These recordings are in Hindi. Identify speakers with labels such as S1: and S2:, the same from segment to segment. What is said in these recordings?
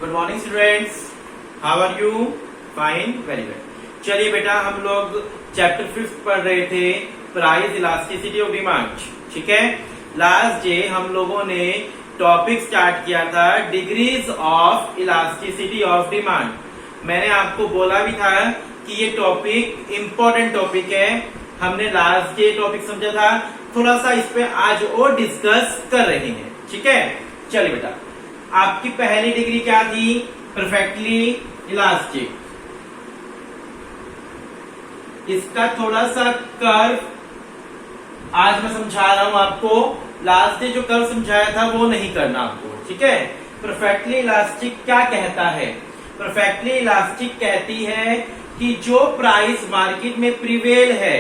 S1: Good morning students, how are you? Fine, very good. चलिए बेटा, हम लोग चैप्टर 5 पढ़ रहे थे, प्राइस इलास्टिसिटी ऑफ डिमांड। ठीक है, लास्ट डे हम लोगों ने टॉपिक स्टार्ट किया था degrees of elasticity of demand. मैंने आपको बोला भी था कि ये टॉपिक इम्पोर्टेंट टॉपिक है। हमने लास्ट डे टॉपिक समझा था, थोड़ा सा इस पे आज और डिस्कस कर रहे हैं। ठीक है, चलिए बेटा, आपकी पहली डिग्री क्या थी? Perfectly elastic. इसका थोड़ा सा कर्व आज मैं समझा रहा हूं आपको। लास्ट डे जो कर्व समझाया था वो नहीं करना आपको। ठीक है, परफेक्टली इलास्टिक क्या कहता है? परफेक्टली इलास्टिक कहती है कि जो प्राइस मार्केट में प्रिवेल है,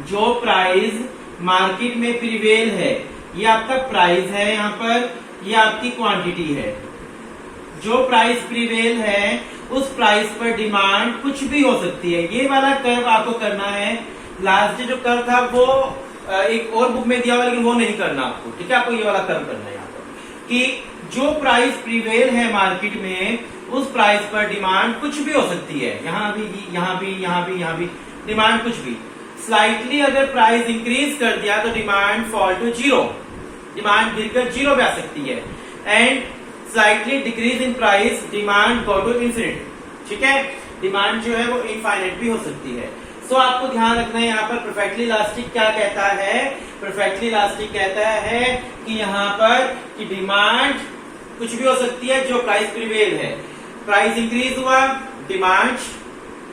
S1: जो प्राइस मार्केट में प्रिवेल है, ये आपका प्राइस है, यहाँ पर ये आपकी क्वांटिटी है। जो प्राइस प्रिवेल है उस प्राइस पर डिमांड कुछ भी हो सकती है। ये वाला कर्व आपको करना है। लास्ट डे जो कर्व था वो एक और बुक में दिया हुआ, लेकिन वो नहीं करना आपको। ठीक है, आपको ये वाला कर्व करना है यहाँ पर कि जो प्राइस प्रिवेल है मार्केट में, उस प्राइस पर डिमांड कुछ भी हो सकती है। यहाँ भी, यहाँ भी, यहाँ भी, यहाँ भी डिमांड कुछ भी। स्लाइटली अगर प्राइस इंक्रीज कर दिया तो demand fall to zero, demand गिरकर जीरो पे आ सकती है। And slightly decrease in price, demand go to infinite. ठीक है, डिमांड जो है वो इनफाइनाइट भी हो सकती है। सो आपको ध्यान रखना है यहाँ पर परफेक्टली इलास्टिक क्या कहता है। परफेक्टली इलास्टिक कहता है कि यहाँ पर कि डिमांड कुछ भी हो सकती है जो प्राइस प्रिवेल है। प्राइस इंक्रीज हुआ, डिमांड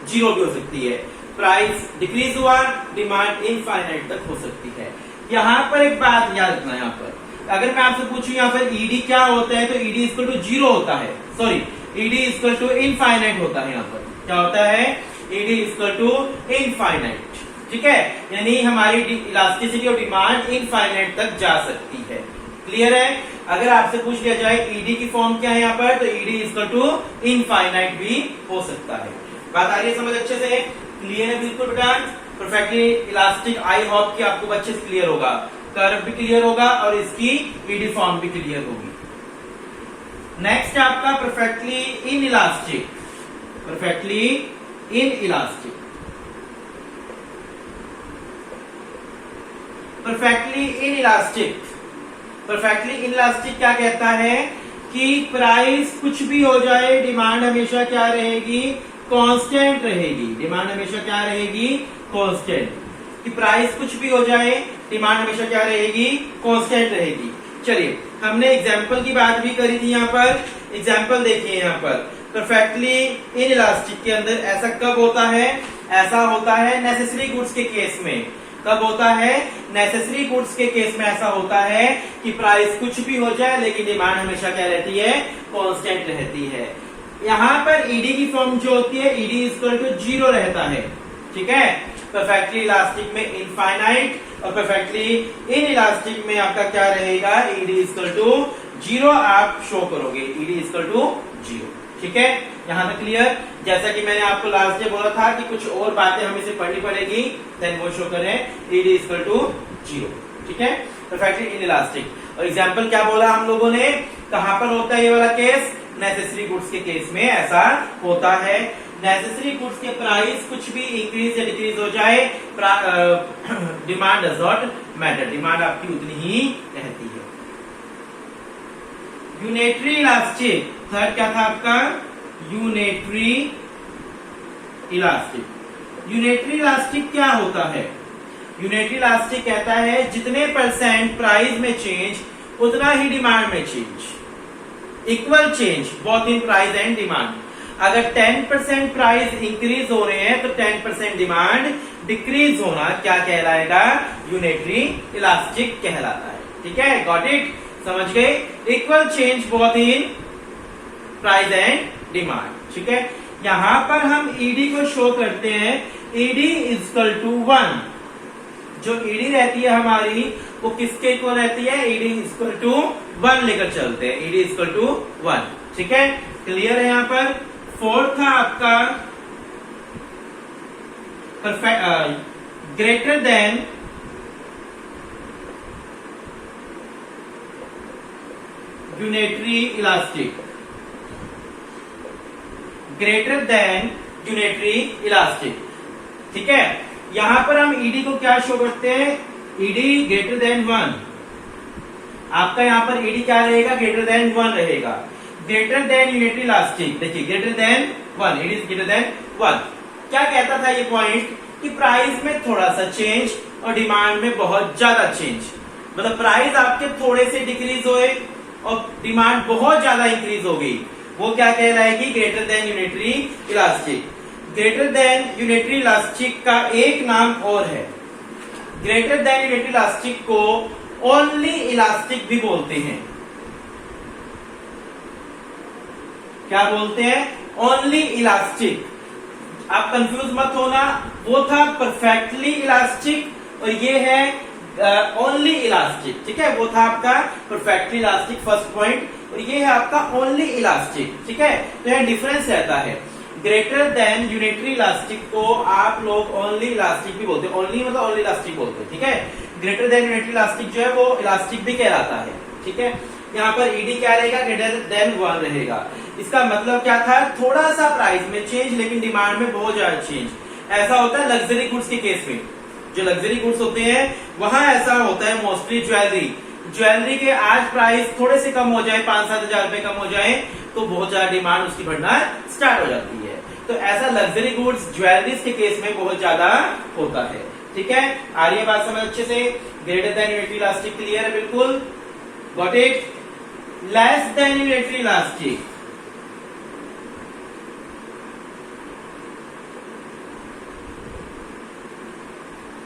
S1: जीरो भी हो सकती है। प्राइस डिक्रीज हुआ, डिमांड इनफाइनाइट तक हो सकती है। यहाँ पर एक बात याद रखना है, यहाँ पर अगर मैं आपसे पूछूं यहाँ पर ईडी क्या होता है, तो ईडी इक्वल टू जीरो होता है। Sorry, ED equal to infinite होता है। यहाँ पर क्या होता है? ED equal to infinite. ठीक है, यानी हमारी इलास्टिसिटी ऑफ डिमांड इनफाइनाइट तक जा सकती है। क्लियर है? अगर आपसे पूछ लिया जाए ईडी की फॉर्म क्या है यहाँ पर, तो ईडी इक्वल टू इनफाइनाइट भी हो सकता है। बात आ रही है समझ अच्छे से? क्लियर है बिल्कुल बेटा? परफेक्टली इलास्टिक, आई होप कि आपको अच्छे से क्लियर होगा, कर्व भी क्लियर होगा और इसकी ईडी फॉर्म भी क्लियर होगी। नेक्स्ट आपका perfectly in elastic. Perfectly in elastic, perfectly in elastic, perfectly in elastic क्या कहता है कि प्राइस कुछ भी हो जाए, डिमांड हमेशा क्या रहेगी? कांस्टेंट रहेगी। डिमांड हमेशा क्या रहेगी? कांस्टेंट। कि प्राइस कुछ भी हो जाए, डिमांड हमेशा क्या रहेगी? कांस्टेंट रहेगी। चलिए, हमने एग्जांपल की बात भी करी थी। यहाँ पर एग्जांपल देखिए, यहाँ पर परफेक्टली इन इलास्टिक के अंदर ऐसा कब होता है? ऐसा होता है नेसेसरी गुड्स के केस में। कब होता है? नेसेसरी गुड्स के केस में ऐसा होता है कि प्राइस कुछ भी हो जाए लेकिन डिमांड हमेशा क्या रहती है? कांस्टेंट रहती है। यहाँ पर ईडी की फॉर्म जो होती है, ईडी इक्वल टू जीरो रहता है। ठीक है, परफेक्टली इलास्टिक में इनफाइनाइट और परफेक्टली इन इलास्टिक में आपका क्या रहेगा? ईडी इक्वल टू जीरो आप शो करोगे, ईडी इक्वल टू जीरो। ठीक है, यहां तक क्लियर? जैसा कि मैंने आपको लास्ट डे बोला था कि कुछ और बातें हमें से पढ़नी पड़ेगी, देन वो शो करें ईडी इक्वल टू जीरो। ठीक है, परफेक्टली इन इलास्टिक। और एग्जाम्पल क्या बोला हम लोगों ने? कहां पर होता है ये वाला केस? नेसेसरी गुड्स के केस में ऐसा होता है। नेसेसरी गुड्स के प्राइस कुछ भी इंक्रीज या डिक्रीज हो जाए, demand does not matter, demand आपकी उतनी ही रहती है। यूनिटरी इलास्टिक, थर्ड क्या था आपका? Unitary elastic. यूनिटरी इलास्टिक क्या होता है? यूनिटरी इलास्टिक कहता है जितने परसेंट प्राइस में चेंज, उतना ही डिमांड में change. Equal change both in price and demand. अगर 10% प्राइस इंक्रीज हो रहे हैं तो 10% डिमांड डिक्रीज होना क्या कहलाएगा? यूनिटरी इलास्टिक कहलाता है। ठीक है, गॉट इट? समझ गए? Equal change both in price and demand. ठीक है, यहां पर हम ईडी को शो करते हैं, ईडी इक्वल टू 1। जो ईडी रहती है हमारी वो किसके इक्वल रहती है? ईडी इक्वल टू 1 लेकर चलते हैं, ईडी इक्वल टू 1। ठीक है, क्लियर है? यहाँ पर फोर्थ था आपका greater than unitary elastic. Greater than unitary elastic. ठीक है, यहां पर हम ईडी को क्या शो करते हैं, ईडी ग्रेटर देन 1। आपका यहां पर ईडी क्या रहेगा, ग्रेटर देन 1 रहेगा। ग्रेटर देन यूनिटरी इलास्टिक, देखिए greater than 1, ED is greater than 1। क्या कहता था ये पॉइंट कि प्राइस में थोड़ा सा चेंज और डिमांड में बहुत ज्यादा चेंज, मतलब प्राइस आपके थोड़े से डिक्रीज हुए और डिमांड बहुत ज्यादा इंक्रीज हो गई, वो क्या कहलाएगी, greater than unitary elastic. Greater than unitary elastic का एक नाम और है, ग्रेटर देन यूनिटरी इलास्टिक को ओनली इलास्टिक भी बोलते हैं। क्या बोलते हैं, ओनली इलास्टिक। आप कंफ्यूज मत होना, वो था परफेक्टली इलास्टिक और ये है ओनली इलास्टिक। ठीक है, वो था आपका परफेक्टली इलास्टिक फर्स्ट पॉइंट, और ये है आपका ओनली इलास्टिक। ठीक है, तो यह डिफरेंस रहता है। ग्रेटर देन यूनिटरी इलास्टिक को आप लोग ओनली इलास्टिक भी बोलते हैं, ओनली मतलब ओनली इलास्टिक बोलते हैं। ठीक है, ग्रेटर देन यूनिटरी इलास्टिक जो है वो इलास्टिक भी कहलाता है। ठीक है, यहाँ पर ईडी क्या रहेगा, ग्रेटर देन 1 रहेगा। इसका मतलब क्या था, थोड़ा सा प्राइस में चेंज लेकिन डिमांड में बहुत ज्यादा चेंज। ऐसा होता है लग्जरी गुड्स के केस में, जो लग्जरी गुड्स होते हैं वहां ऐसा होता है मोस्टली। ज्वेलरी के आज प्राइस थोड़े से कम हो जाए, 5-7 हजार रुपए कम हो जाए, तो बहुत ज्यादा डिमांड उसकी बढ़ना स्टार्ट हो जाती है। तो ऐसा लग्जरी गुड्स ज्वेलरीज के केस में बहुत ज्यादा होता है। ठीक है, आ रही है बात समझ अच्छे से। Greater than unitary elastic clear है, बिल्कुल got it. Less than unitary elastic,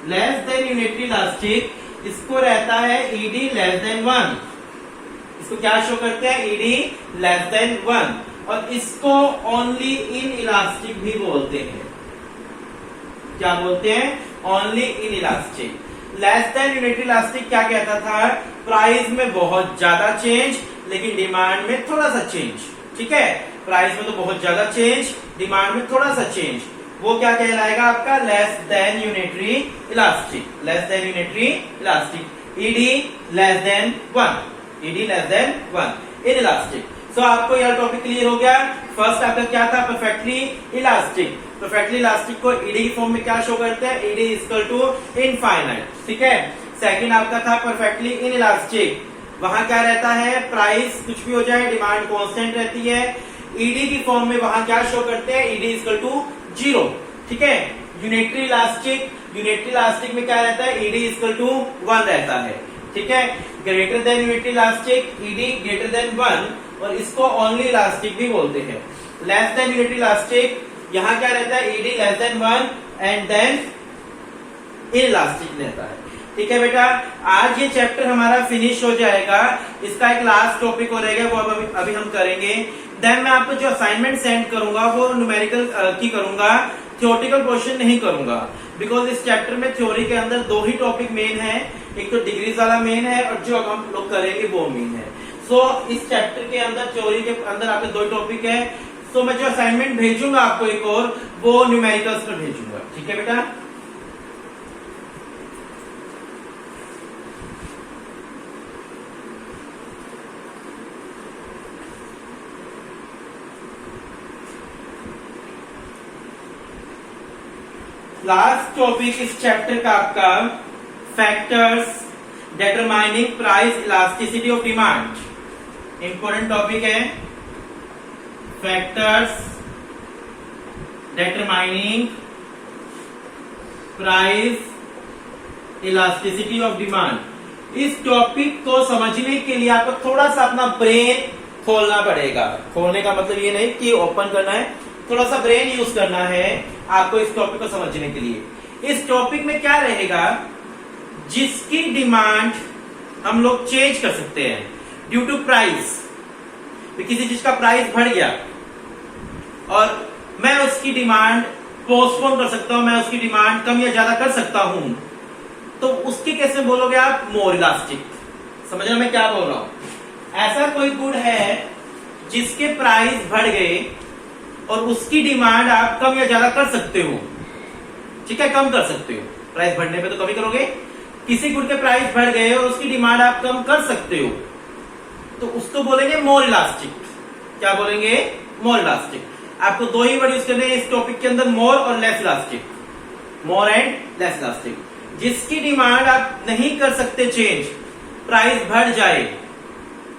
S1: less than unitary elastic, इसको रहता है ईडी लेस देन 1। इसको क्या शो करते हैं, ईडी लेस देन 1, और इसको ओनली इन इलास्टिक भी बोलते हैं। क्या बोलते हैं, only in elastic. Less than unitary elastic क्या कहता था, प्राइस में बहुत ज्यादा चेंज लेकिन डिमांड में थोड़ा सा चेंज। ठीक है, प्राइस में तो बहुत ज्यादा चेंज, डिमांड में थोड़ा सा चेंज, वो क्या कहलाएगा आपका, less than unitary elastic. Less than unitary elastic, ED less than 1, ED less than 1 inelastic. So आपको यह टॉपिक क्लियर हो गया। फर्स्ट आपका क्या था, परफेक्टली इलास्टिक। परफेक्टली इलास्टिक को ईडी की फॉर्म में क्या शो करते हैं, ईडी इक्वल टू इनफाइनाइट। ठीक है, सेकंड आपका था परफेक्टली इन इलास्टिक, वहां क्या रहता है, प्राइस कुछ भी हो जाए डिमांड कांस्टेंट रहती है। ईडी की फॉर्म में वहां क्या शो करते हैं, ईडी इक्वल टू 0। ठीक है, यूनिटरी इलास्टिक में क्या रहता है, ईडी इक्वल टू 1 रहता है। ठीक है, greater than unitary elastic, ED greater than 1, और इसको ओनली इलास्टिक भी बोलते हैं। लेस देन यूनिटरी इलास्टिक, यहां क्या रहता है, ED less than 1 and then inelastic रहता है। ठीक है बेटा, आज ये चैप्टर हमारा फिनिश हो जाएगा। इसका एक लास्ट टॉपिक हो रहेगा, वो अभी हम करेंगे। देन मैं आपको जो असाइनमेंट सेंड करूंगा वो न्यूमेरिकल की करूंगा, थ्योरेटिकल क्वेश्चन नहीं करूंगा, बिकॉज इस चैप्टर में थ्योरी के अंदर 2 ही टॉपिक मेन है, एक तो डिग्रीज वाला मेन है और जो हम लोग करेंगे वो मेन है। सो इस चैप्टर के अंदर थ्योरी के अंदर आपके 2 टॉपिक है। सो मैं जो असाइनमेंट भेजूंगा आपको एक और, वो न्यूमेरिकल्स पर भेजूंगा। ठीक है बेटा, लास्ट टॉपिक इस चैप्टर का आपका factors determining price elasticity of demand. Important topic है, factors determining price elasticity of demand. इस टॉपिक को समझने के लिए आपको थोड़ा सा अपना ब्रेन खोलना पड़ेगा। खोलने का मतलब ये नहीं कि ओपन करना है, थोड़ा सा ब्रेन यूज करना है आपको इस टॉपिक को समझने के लिए। इस टॉपिक में क्या रहेगा, जिसकी डिमांड हम लोग चेंज कर सकते हैं ड्यू टू प्राइस। किसी चीज का प्राइस बढ़ गया और मैं उसकी डिमांड पोस्टपोन कर सकता हूं, मैं उसकी डिमांड कम या ज्यादा कर सकता हूं, तो उसके केस में बोलोगे आप मोर इलास्टिक। समझ रहे मैं क्या बोल रहा हूं। ऐसा कोई गुड है जिसके प्राइस बढ़ गए और उसकी डिमांड आप कम या ज्यादा कर सकते हो। ठीक है, कम कर सकते हो, प्राइस बढ़ने पे तो कमी करोगे। किसी गुड के प्राइस बढ़ गए और उसकी डिमांड आप कम कर सकते हो, तो उसको बोलेंगे मोर इलास्टिक। क्या बोलेंगे, मोर इलास्टिक। आपको दो ही वर्ड यूज करने हैं इस टॉपिक के अंदर, मोर और less elastic, more and less elastic. जिसकी डिमांड आप नहीं कर सकते चेंज, प्राइस बढ़ जाए,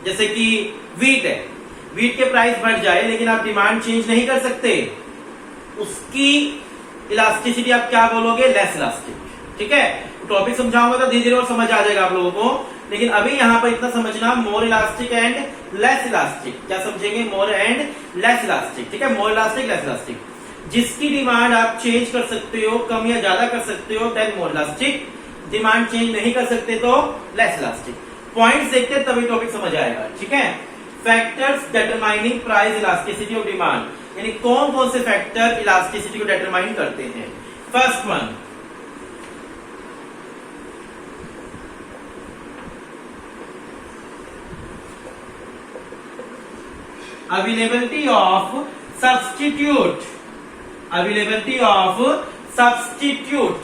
S1: जैसे कि वीट है, वीट के प्राइस बढ़ जाए लेकिन आप डिमांड चेंज नहीं कर सकते, उसकी इलास्टिसिटी आप क्या बोलोगे, लेस इलास्टिक। ठीक है, टॉपिक समझाऊंगा तो धीरे धीरे और समझ आ जाएगा आप लोगों को, लेकिन अभी यहां पर इतना समझना, more elastic and less elastic. क्या समझेंगे, मोर एंड लेस इलास्टिक। ठीक है, मोर इलास्टिक, लेस इलास्टिक। जिसकी डिमांड आप चेंज कर सकते हो, कम या ज्यादा कर सकते हो, then more elastic. Demand change नहीं कर सकते तो लेस इलास्टिक। पॉइंट्स देखते हैं तभी टॉपिक समझ आएगा। ठीक है, factors determining price elasticity of demand, यानी कौन कौन से फैक्टर इलास्टिसिटी को डिटरमाइन करते हैं। First one, availability of substitute, availability of substitute.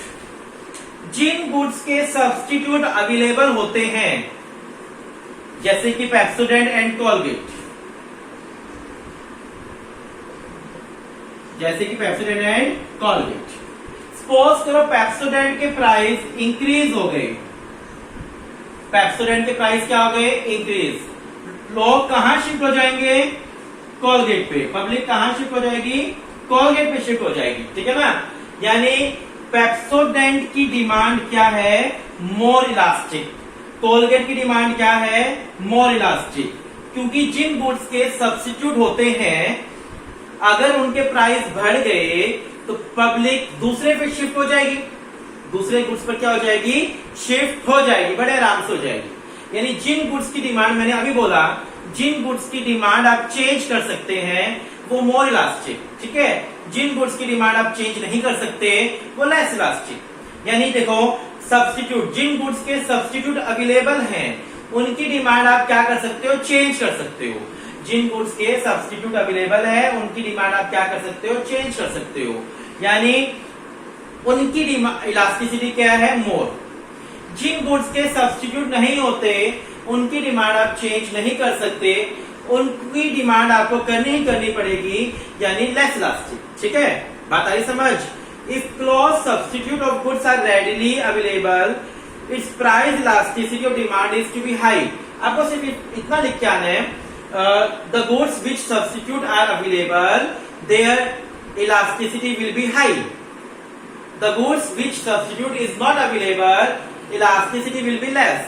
S1: जिन गुड्स के सब्स्टिट्यूट अवेलेबल होते हैं, जैसे कि पेप्सोडेंट एंड कोलगेट, जैसे कि पेप्सोडेंट एंड कोलगेट। सपोज करो पेप्सोडेंट के प्राइस इंक्रीज हो गए, पेप्सोडेंट के प्राइस क्या हो गए, इंक्रीज। लोग कहां शिफ्ट हो जाएंगे, कोलगेट पे। पब्लिक कहां शिफ्ट हो जाएगी, कोलगेट पे शिफ्ट हो जाएगी। ठीक है ना, यानी पेप्सोडेंट की डिमांड क्या है, मोर इलास्टिक। कोलगेट की डिमांड क्या है, मोर इलास्टिक। क्योंकि जिन गुड्स के सब्स्टिट्यूट होते हैं, अगर उनके प्राइस बढ़ गए तो पब्लिक दूसरे पे शिफ्ट हो जाएगी, दूसरे गुड्स पर क्या हो जाएगी, शिफ्ट हो जाएगी, बड़े आराम से हो जाएगी। यानी जिन गुड्स की डिमांड, मैंने अभी बोला, जिन गुड्स की डिमांड आप चेंज कर सकते हैं वो मोर इलास्टिक। ठीक है, जिन गुड्स की डिमांड आप चेंज नहीं कर सकते वो लेस इलास्टिक। यानी देखो, सब्स्टिट्यूट, जिन गुड्स के सब्स्टिट्यूट अवेलेबल हैं उनकी डिमांड आप क्या कर सकते हो, चेंज कर सकते हो। जिन गुड्स के सब्स्टिट्यूट अवेलेबल है उनकी डिमांड आप क्या कर सकते हो, चेंज कर सकते हो। यानी उनकी इलास्टिसिटी क्या है, मोर। जिन गुड्स के सब्स्टिट्यूट नहीं होते उनकी डिमांड आप चेंज नहीं कर सकते, उनकी डिमांड आपको करनी ही करनी पड़ेगी, यानी लेस इलास्टिक। ठीक है, बात आई समझ। If close substitute of goods are readily available, it's price elasticity of demand is to be high. आपको सिर्फ इतना लिख के आना है, the goods which substitute are available, their elasticity will be high. The goods which substitute is not available, elasticity will be less.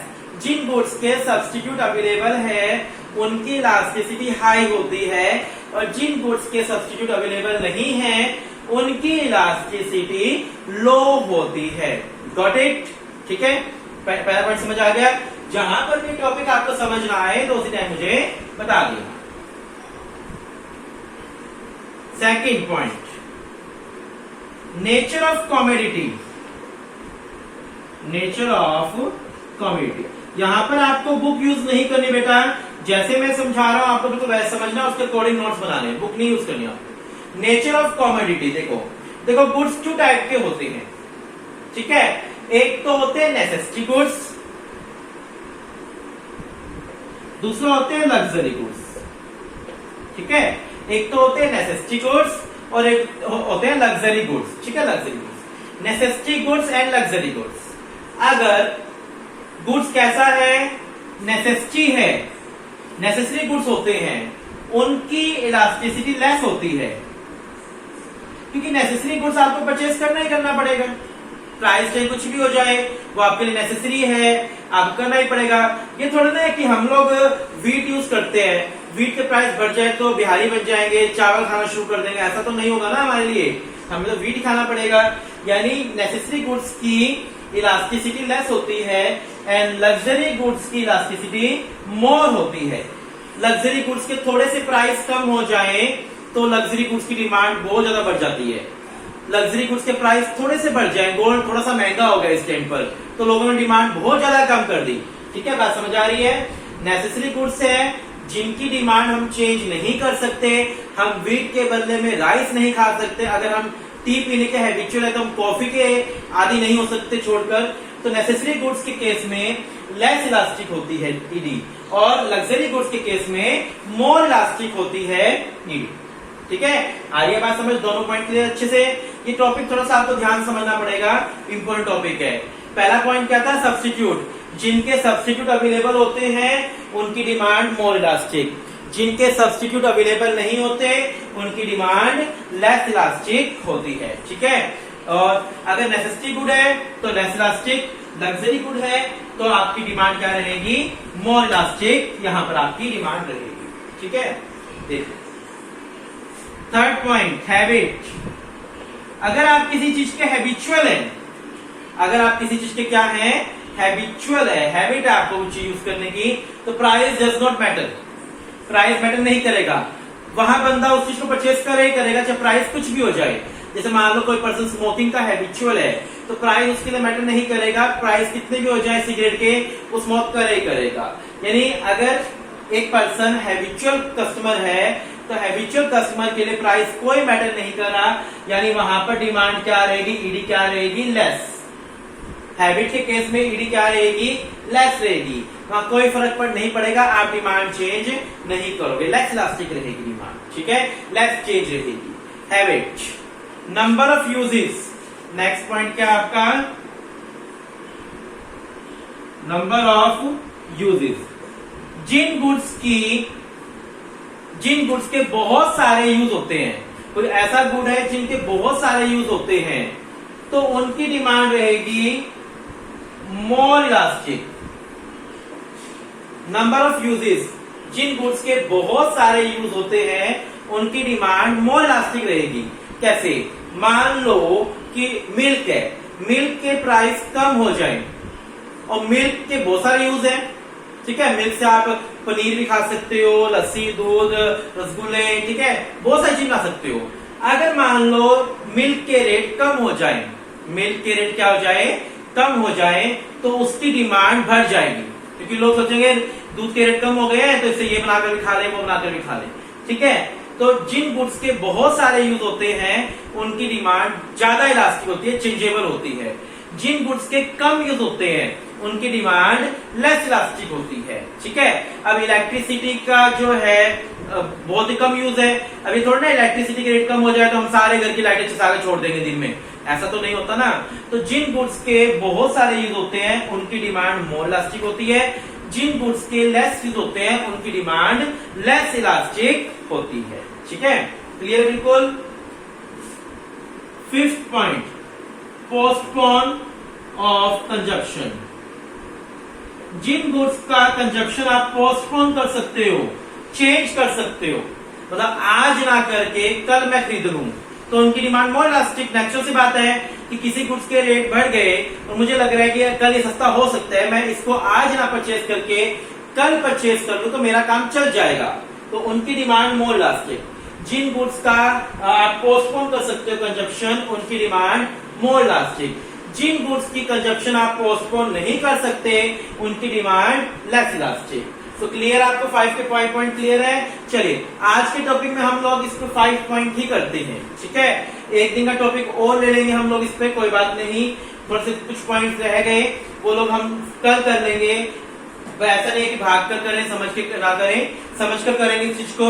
S1: जिन गुड्स के सब्स्टिट्यूट अवेलेबल है उनकी इलास्टिसिटी हाई होती है, और जिन गुड्स के सब्स्टिट्यूट अवेलेबल नहीं है उनकी इलास्टिसिटी लो होती है। Got it? ठीक है, पहला पॉइंट समझ आ गया। जहां पर भी टॉपिक आपको समझना आए तो उसी टाइम मुझे बता दिया। Second point, nature of commodity, nature of commodity. यहां पर आपको बुक यूज नहीं करनी बेटा, जैसे मैं समझा रहा हूं आपको बिल्कुल वैसे समझना, उसके अकॉर्डिंग नोट्स बनाने, बुक नहीं यूज करनी आपको। नेचर ऑफ कॉमोडिटी, देखो देखो गुड्स टू टाइप के होते हैं। ठीक है, एक तो होते हैं नेसेसिटी गुड्स, दूसरा होते हैं लग्जरी गुड्स। ठीक है, एक तो होते हैं नेसेसिटी गुड्स और एक होते हैं लग्जरी गुड्स। ठीक है, luxury goods, necessity goods and luxury goods. अगर गुड्स कैसा है, नेसेसिटी है, नेसेसरी गुड्स होते हैं, उनकी इलास्टिसिटी लेस होती है, क्योंकि नेसेसरी गुड्स आपको परचेज करना ही करना पड़ेगा। प्राइस चाहे कुछ भी हो जाए, वो आपके लिए नेसेसरी है, आपको करना ही पड़ेगा। ये थोड़ा ना है कि हम लोग वीट यूज करते हैं, वीट के प्राइस बढ़ जाए तो बिहारी बन जाएंगे, चावल खाना शुरू कर देंगे, ऐसा तो नहीं होगा ना हमारे लिए, हमें तो वीट खाना पड़ेगा। यानी नेसेसरी गुड्स की इलास्टिसिटी लेस होती है एंड लग्जरी गुड्स की इलास्टिसिटी मोर होती है। लग्जरी गुड्स के थोड़े से प्राइस कम हो जाए तो लग्जरी गुड्स की डिमांड बहुत ज्यादा बढ़ जाती है। लग्जरी गुड्स के प्राइस थोड़े से बढ़ जाए, गोल्ड थोड़ा सा महंगा हो गया इस टाइम पर, तो लोगों ने डिमांड बहुत ज्यादा कम कर दी। ठीक है, बात समझ आ रही है। नेसेसरी गुड्स है जिनकी डिमांड हम चेंज नहीं कर सकते, हम वीट के बदले में राइस नहीं खा सकते, अगर हम टी पीने के हैबिचुअल है तो हम कॉफी के आदि नहीं हो सकते छोड़कर, तो नेसेसरी गुड्स के केस में लेस इलास्टिक होती है ईडी, और लग्जरी गुड्स के केस में मोर इलास्टिक होती है ईडी। ठीक है, आ रही है बात समझ, दोनों पॉइंट क्लियर अच्छे से। ये टॉपिक थोड़ा सा आपको ध्यान समझना पड़ेगा, इंपॉर्टेंट टॉपिक है। पहला पॉइंट क्या था, सब्स्टिट्यूट। जिनके सब्स्टिट्यूट अवेलेबल होते हैं उनकी डिमांड मोर इलास्टिक, जिनके सब्स्टिट्यूट अवेलेबल नहीं होते उनकी डिमांड लेस इलास्टिक होती है। ठीक है, और अगर नेसेसिटी गुड है तो लेस इलास्टिक, लग्जरी गुड है तो आपकी डिमांड क्या रहेगी, मोर इलास्टिक, यहां पर आपकी डिमांड रहेगी। ठीक है, देखिए थर्ड पॉइंट, हैबिट। अगर आप किसी चीज के हैबिचुअल हैं, अगर आप किसी चीज के क्या हैं, हैबिचुअल है, हैबिट है आपको चीज यूज करने की, तो price does not matter, price matter नहीं करेगा। वहां बंदा उस चीज को परचेज करेगा चाहे प्राइस कुछ भी हो जाए। जैसे मान लो कोई पर्सन स्मोकिंग का हैबिचुअल है तो प्राइस उसके लिए मैटर नहीं करेगा, प्राइस कितने भी हो जाए सिगरेट के, वो स्मोक करेगा। यानी अगर एक पर्सन हैबिचुअल कस्टमर है तो हैबिचुअल कस्टमर के लिए प्राइस कोई मैटर नहीं कर रहा, यानी वहां पर डिमांड क्या रहेगी, ईडी क्या रहेगी, लेस। हैबिट के केस में ईडी क्या रहेगी, लेस रहेगी, वहां कोई फर्क नहीं पड़ेगा, आप डिमांड चेंज नहीं करोगे, लेस इलास्टिक रहेगी डिमांड। ठीक है, लेस चेंज रहेगी। Habit, number of uses. Next point क्या आपका, नंबर ऑफ यूजेस। जिन गुड्स के बहुत सारे यूज होते हैं, कोई ऐसा गुड है जिनके बहुत सारे यूज होते हैं, तो उनकी डिमांड रहेगी more elastic. Number of uses, जिन गुड्स के बहुत सारे यूज होते हैं उनकी डिमांड मोर इलास्टिक रहेगी। कैसे, मान लो कि मिल्क है, मिल्क के प्राइस कम हो जाए, और मिल्क के बहुत सारे यूज है। ठीक है, मिल्क से आप पनीर भी खा सकते हो, लस्सी, दूध, रसगुल्ले, ठीक है, बहुत सारी चीज खा सकते हो। अगर मान लो मिल्क के रेट कम हो जाए, मिल्क के रेट क्या हो जाए, कम हो जाए, तो उसकी डिमांड बढ़ जाएगी, क्योंकि लोग सोचेंगे दूध के रेट कम हो गए हैं तो इसे ये बनाकर भी खा ले, वो बनाकर भी खा ले। ठीक है, तो जिन गुड्स के बहुत सारे यूज होते हैं उनकी डिमांड ज्यादा इलास्टिक होती है, चेंजेबल होती है। जिन गुड्स के कम यूज होते हैं उनकी डिमांड लेस इलास्टिक होती है। ठीक है, अब इलेक्ट्रिसिटी का जो है बहुत ही कम यूज है। अभी थोड़ा ना इलेक्ट्रिसिटी के रेट कम हो जाए तो हम सारे घर की लाइटें चला के छोड़ देंगे दिन में, ऐसा तो नहीं होता ना। तो जिन गुड्स के बहुत सारे यूज होते हैं उनकी डिमांड मोर इलास्टिक होती है, जिन गुड्स के लेस यूज होते हैं उनकी डिमांड लेस इलास्टिक होती है। ठीक है, क्लियर बिल्कुल। Fifth point, postpone of consumption. जिन गुड्स का कंजप्शन आप पोस्टपोन कर सकते हो, चेंज कर सकते हो, मतलब आज ना करके कल मैं खरीद लूं, तो उनकी डिमांड मोर इलास्टिक। नेचुरल सी बात है कि किसी गुड्स के रेट बढ़ गए और मुझे लग रहा है कि कल ये सस्ता हो सकता है, मैं इसको आज ना परचेज करके कल परचेज कर लूं तो मेरा काम चल जाएगा, तो उनकी डिमांड मोर इलास्टिक। जिन गुड्स का आप पोस्टपोन कर सकते हो कंजप्शन, उनकी डिमांड मोर इलास्टिक। जिन गुड्स की कंजप्शन आप पोस्टपोन नहीं कर सकते उनकी डिमांड लेस इलास्टिक। तो क्लियर, आपको 5 के पॉइंट क्लियर है। चलिए आज के टॉपिक में हम लोग इसको 5 पॉइंट ही करते हैं। ठीक है, एक दिन का टॉपिक और ले लेंगे हम लोग इस पे, कोई बात नहीं, थोड़े से कुछ पॉइंट्स रह गए वो लोग हम कल कर लेंगे। ऐसा नहीं है कि भाग कर करें, समझ के ना करें, समझ कर करेंगे इस चीज को।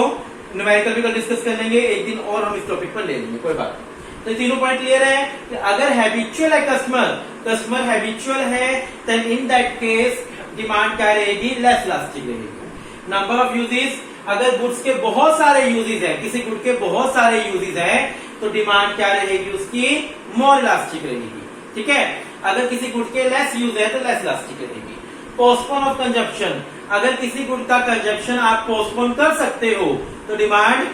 S1: न्यूमेरिकल भी कल डिस्कस कर लेंगे, एक दिन और हम इस टॉपिक पर ले लेंगे, कोई बात नहीं। तो तीनों पॉइंट क्लियर है कि अगर हैबिचुअल है कस्टमर हैबिचुअल है, then in that case demand क्या रहेगी, लेस इलास्टिक रहेगी। नंबर ऑफ यूजेस, अगर गुड्स के बहुत सारे यूजेस है, किसी गुड के बहुत सारे यूजेस है, तो डिमांड क्या रहेगी उसकी, मोर इलास्टिक रहेगी। ठीक है, अगर किसी गुड के लेस यूज है तो लेस इलास्टिक रहेगी। पोस्टपोन ऑफ कंजप्शन, अगर किसी गुड का कंजप्शन आप पोस्टपोन कर सकते हो तो डिमांड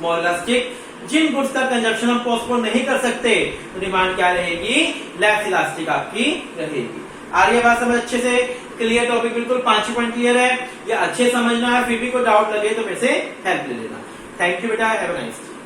S1: मोर इलास्टिक। जिन गुड्स का कंजप्शन हम पोस्टपोन नहीं कर सकते तो डिमांड क्या रहेगी, लेस इलास्टिक आपकी रहेगी। आ रही है बात समझ अच्छे से, क्लियर टॉपिक बिल्कुल 5 पॉइंट क्लियर है, ये अच्छे समझना है, फिर भी कोई डाउट लगे तो मेरे से हेल्प ले लेना। थैंक यू बेटा, हैव अ नाइस डे।